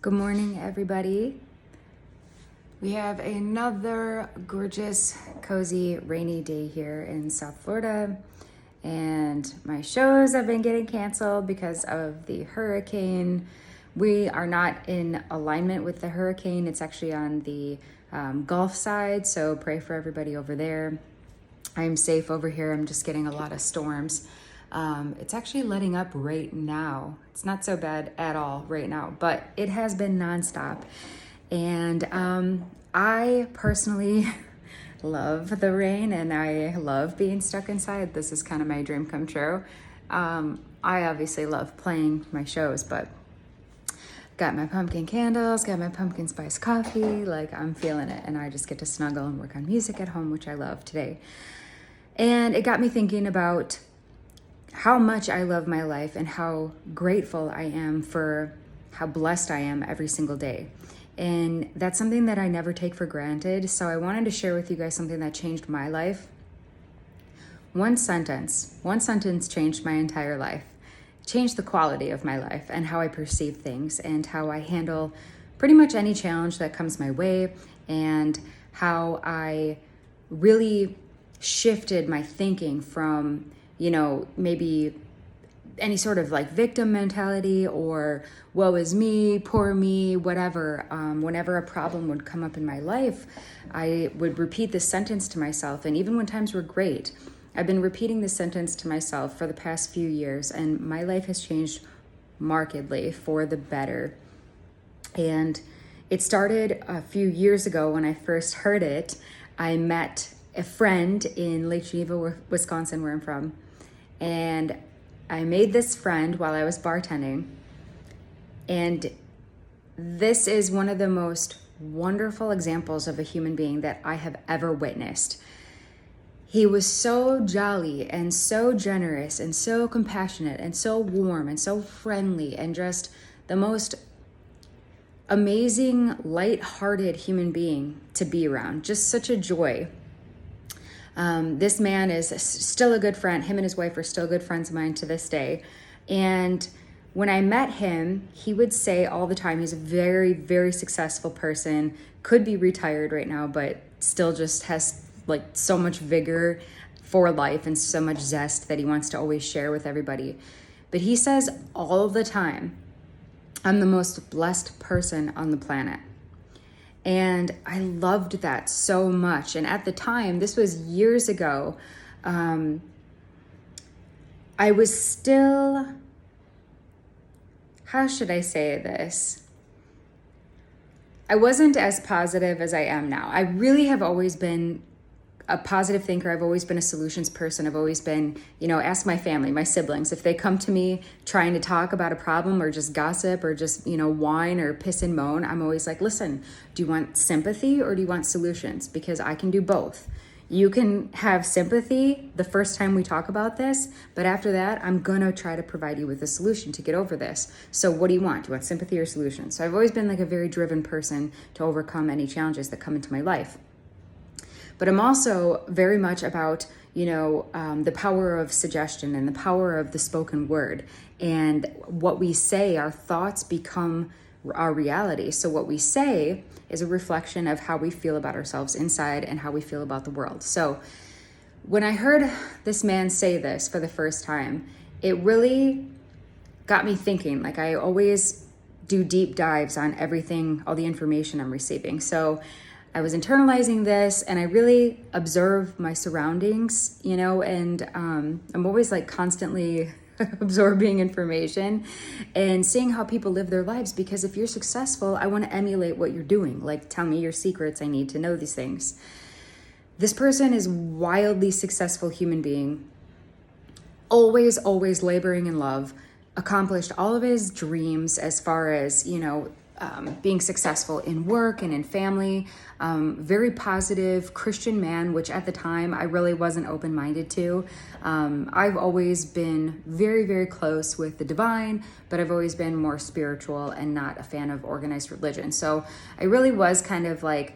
Good morning, everybody. We have another gorgeous, cozy, rainy day here in South Florida, and my shows have been getting canceled because of the hurricane. We are not in alignment with the hurricane. It's actually on the Gulf side, so pray for everybody over there. I'm safe over here. I'm just getting a lot of storms. It's actually letting up right now. It's not so bad at all right now, but it has been nonstop. And I personally love the rain and I love being stuck inside. This is kind of my dream come true. I obviously love playing my shows, but got my pumpkin candles, got my pumpkin spice coffee, like I'm feeling it. And I just get to snuggle and work on music at home, which I love today. And it got me thinking about how much I love my life and how grateful I am for how blessed I am every single day. And that's something that I never take for granted. So I wanted to share with you guys something that changed my life. One sentence changed my entire life, changed the quality of my life and how I perceive things and how I handle pretty much any challenge that comes my way, and how I really shifted my thinking from, maybe any sort of like victim mentality or woe is me, poor me, whatever. Whenever a problem would come up in my life, I would repeat this sentence to myself. And even when times were great, I've been repeating this sentence to myself for the past few years, and my life has changed markedly for the better. And it started a few years ago when I first heard it. I met a friend in Lake Geneva, Wisconsin, where I'm from. And I made this friend while I was bartending. And this is one of the most wonderful examples of a human being that I have ever witnessed. He was so jolly and so generous and so compassionate and so warm and so friendly and just the most amazing, light-hearted human being to be around. Just such a joy. This man is still a good friend. Him and his wife are still good friends of mine to this day. And when I met him, he would say all the time, he's a very, very successful person, could be retired right now, but still just has like so much vigor for life and so much zest that he wants to always share with everybody. But he says all the time, I'm the most blessed person on the planet. And I loved that so much. And at the time, this was years ago, I was still, how should I say this? I wasn't as positive as I am now. I really have always been a positive thinker. I've always been a solutions person. I've always been, ask my family, my siblings, if they come to me trying to talk about a problem or just gossip or just, whine or piss and moan, I'm always like, listen, do you want sympathy or do you want solutions? Because I can do both. You can have sympathy the first time we talk about this, but after that, I'm gonna try to provide you with a solution to get over this. So what do you want? Do you want sympathy or solutions? So I've always been like a very driven person to overcome any challenges that come into my life. But I'm also very much about, the power of suggestion and the power of the spoken word. And what we say, our thoughts become our reality. So what we say is a reflection of how we feel about ourselves inside and how we feel about the world. So when I heard this man say this for the first time, it really got me thinking. Like, I always do deep dives on everything, all the information I'm receiving. So I was internalizing this and I really observe my surroundings, and I'm always like constantly absorbing information and seeing how people live their lives. Because if you're successful, I want to emulate what you're doing. Like, tell me your secrets. I need to know these things. This person is wildly successful human being, always laboring in love, accomplished all of his dreams as far as, being successful in work and in family, very positive Christian man, which at the time I really wasn't open-minded to. I've always been very, very close with the divine, but I've always been more spiritual and not a fan of organized religion. So I really was kind of like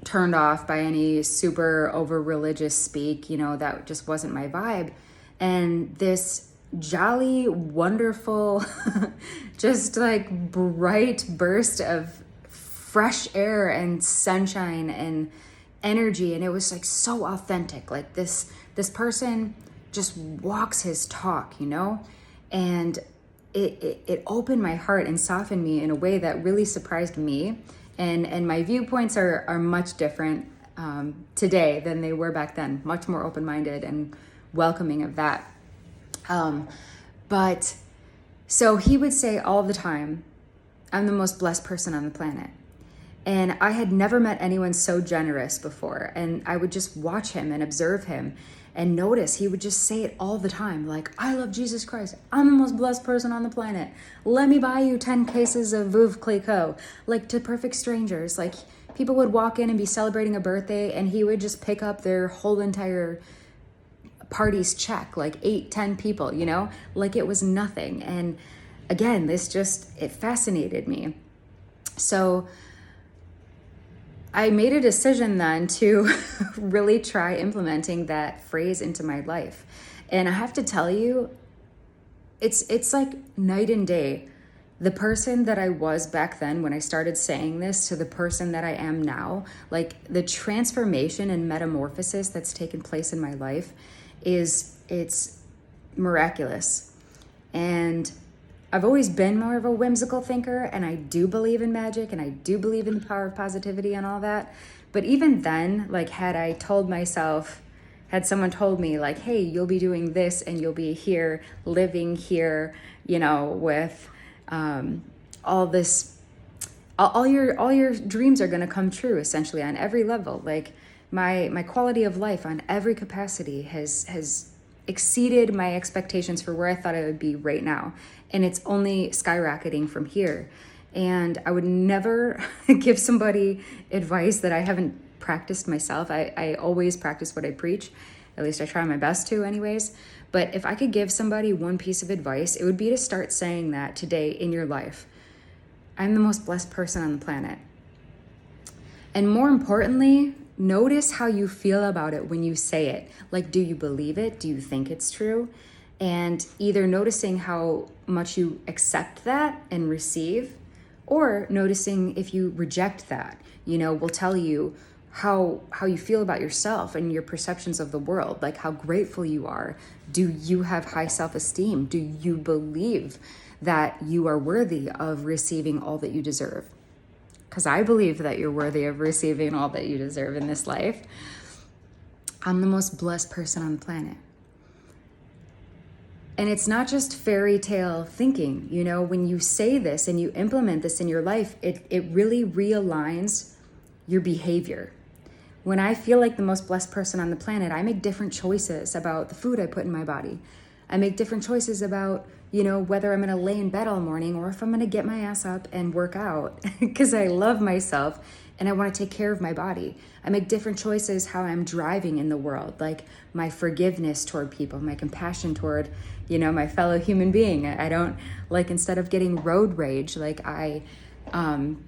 turned off by any super over religious speak, that just wasn't my vibe. And this jolly, wonderful, just like bright burst of fresh air and sunshine and energy. And it was like so authentic. Like this person just walks his talk, you know? And it opened my heart and softened me in a way that really surprised me. And my viewpoints are much different today than they were back then, much more open-minded and welcoming of that. But so he would say all the time, I'm the most blessed person on the planet. And I had never met anyone so generous before. And I would just watch him and observe him and notice he would just say it all the time. Like, I love Jesus Christ. I'm the most blessed person on the planet. Let me buy you 10 cases of Veuve Clicquot. Like, to perfect strangers. Like, people would walk in and be celebrating a birthday and he would just pick up their whole entire party's check, like 8-10 people, you know, like it was nothing. And again, it fascinated me. So I made a decision then to really try implementing that phrase into my life. And I have to tell you, it's like night and day. The person that I was back then when I started saying this to the person that I am now, like the transformation and metamorphosis that's taken place in my life it's miraculous. And I've always been more of a whimsical thinker, and I do believe in magic, and I do believe in the power of positivity and all that. But even then, like had someone told me like, hey, you'll be doing this and you'll be here, living here, you know, with all this, all your dreams are going to come true essentially on every level. Like my quality of life on every capacity has exceeded my expectations for where I thought I would be right now. And it's only skyrocketing from here. And I would never give somebody advice that I haven't practiced myself. I always practice what I preach. At least I try my best to anyways. But if I could give somebody one piece of advice, it would be to start saying that today in your life. I'm the most blessed person on the planet. And more importantly, notice how you feel about it when you say it. Like, do you believe it? Do you think it's true? And either noticing how much you accept that and receive, or noticing if you reject that, you know, will tell you how you feel about yourself and your perceptions of the world, like how grateful you are. Do you have high self-esteem? Do you believe that you are worthy of receiving all that you deserve? Because I believe that you're worthy of receiving all that you deserve in this life. I'm the most blessed person on the planet. And it's not just fairy tale thinking, you know, when you say this and you implement this in your life, it really realigns your behavior. When I feel like the most blessed person on the planet, I make different choices about the food I put in my body. I make different choices about, you know, whether I'm going to lay in bed all morning or if I'm going to get my ass up and work out because I love myself and I want to take care of my body. I make different choices how I'm driving in the world, like my forgiveness toward people, my compassion toward, you know, my fellow human being. I don't, like, instead of getting road rage, like I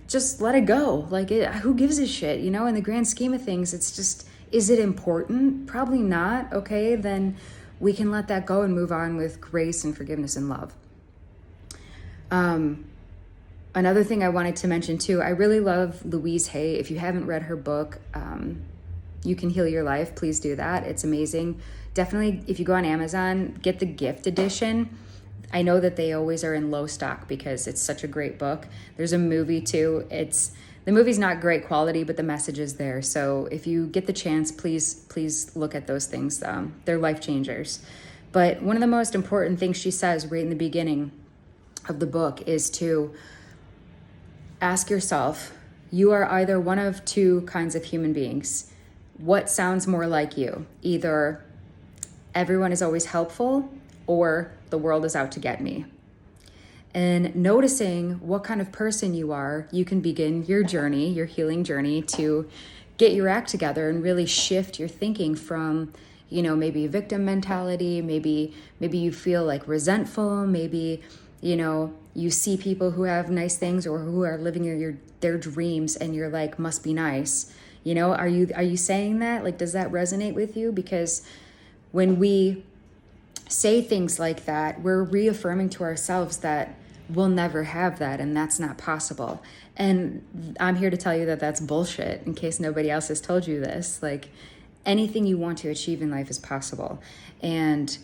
just let it go. Like, who gives a shit, you know, in the grand scheme of things. It's just, is it important? Probably not. Okay, then we can let that go and move on with grace and forgiveness and love. Another thing I wanted to mention too, I really love Louise Hay. If you haven't read her book, You Can Heal Your Life, please do that. It's amazing. Definitely, if you go on Amazon, get the gift edition. I know that they always are in low stock because it's such a great book. There's a movie too. The movie's not great quality, but the message is there. So if you get the chance, please look at those things. They're life changers. But one of the most important things she says right in the beginning of the book is to ask yourself, you are either one of two kinds of human beings. What sounds more like you? Either everyone is always helpful or the world is out to get me. And noticing what kind of person you are, you can begin your journey, your healing journey, to get your act together and really shift your thinking from, you know, maybe victim mentality, maybe you feel like resentful, maybe, you know, you see people who have nice things or who are living their dreams and you're like, must be nice. You know, are you saying that? Like, does that resonate with you? Because when we say things like that, we're reaffirming to ourselves that we'll never have that and that's not possible. And I'm here to tell you that that's bullshit, in case nobody else has told you this. Like, anything you want to achieve in life is possible. And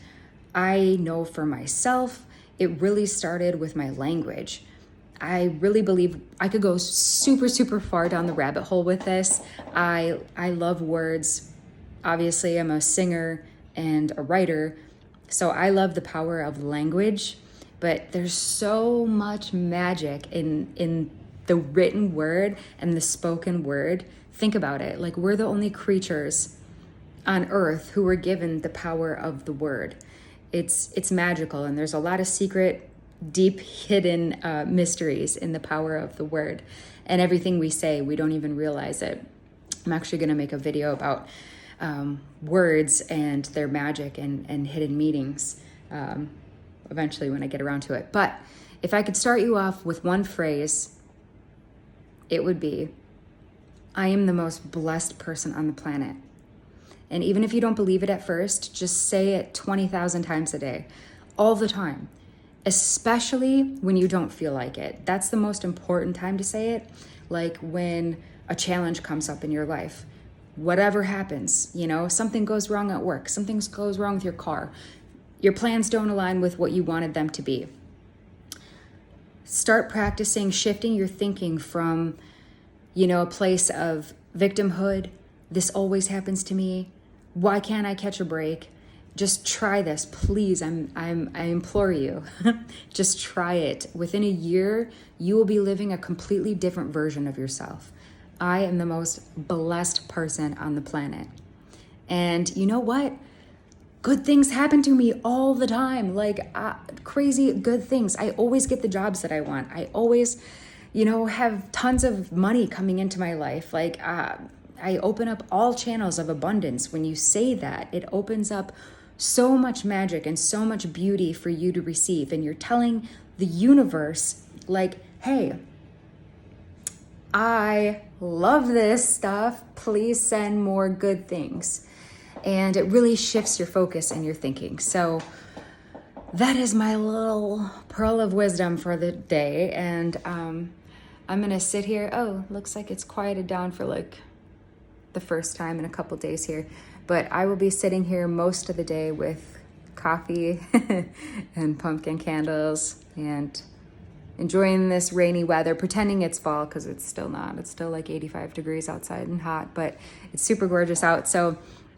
I know for myself, it really started with my language. I really believe I could go super, super far down the rabbit hole with this. I love words. Obviously, I'm a singer and a writer, so I love the power of language. But there's so much magic in the written word and the spoken word. Think about it. Like, we're the only creatures on earth who were given the power of the word. It's magical, and there's a lot of secret, deep hidden mysteries in the power of the word. And everything we say, we don't even realize it. I'm actually going to make a video about words and their magic and hidden meanings eventually when I get around to it. But if I could start you off with one phrase, it would be, I am the most blessed person on the planet. And even if you don't believe it at first, just say it 20,000 times a day, all the time, especially when you don't feel like it. That's the most important time to say it, like when a challenge comes up in your life. Whatever happens, something goes wrong at work, something goes wrong with your car, your plans don't align with what you wanted them to be. Start practicing shifting your thinking from, a place of victimhood. This always happens to me. Why can't I catch a break? Just try this, please. I implore you. Just try it. Within a year, you will be living a completely different version of yourself. I am the most blessed person on the planet. And you know what? Good things happen to me all the time, like crazy good things. I always get the jobs that I want. I always, have tons of money coming into my life. Like, I open up all channels of abundance. When you say that, it opens up so much magic and so much beauty for you to receive. And you're telling the universe, like, hey, I love this stuff. Please send more good things. And it really shifts your focus and your thinking. So that is my little pearl of wisdom for the day. And I'm going to sit here. Oh, looks like it's quieted down for like the first time in a couple days here. But I will be sitting here most of the day with coffee and pumpkin candles and enjoying this rainy weather, pretending it's fall because it's still not. It's still like 85 degrees outside and hot, but it's super gorgeous out. So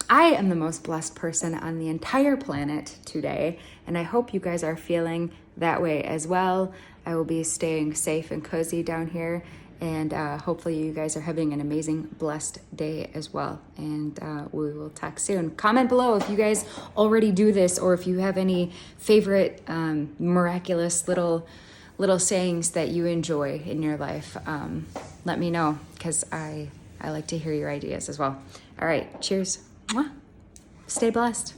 I am the most blessed person on the entire planet today, and I hope you guys are feeling that way as well. I will be staying safe and cozy down here, and hopefully you guys are having an amazing, blessed day as well. And we will talk soon. Comment below if you guys already do this, or if you have any favorite miraculous little sayings that you enjoy in your life. Let me know, because I like to hear your ideas as well. All right, cheers. Mwah. Stay blessed.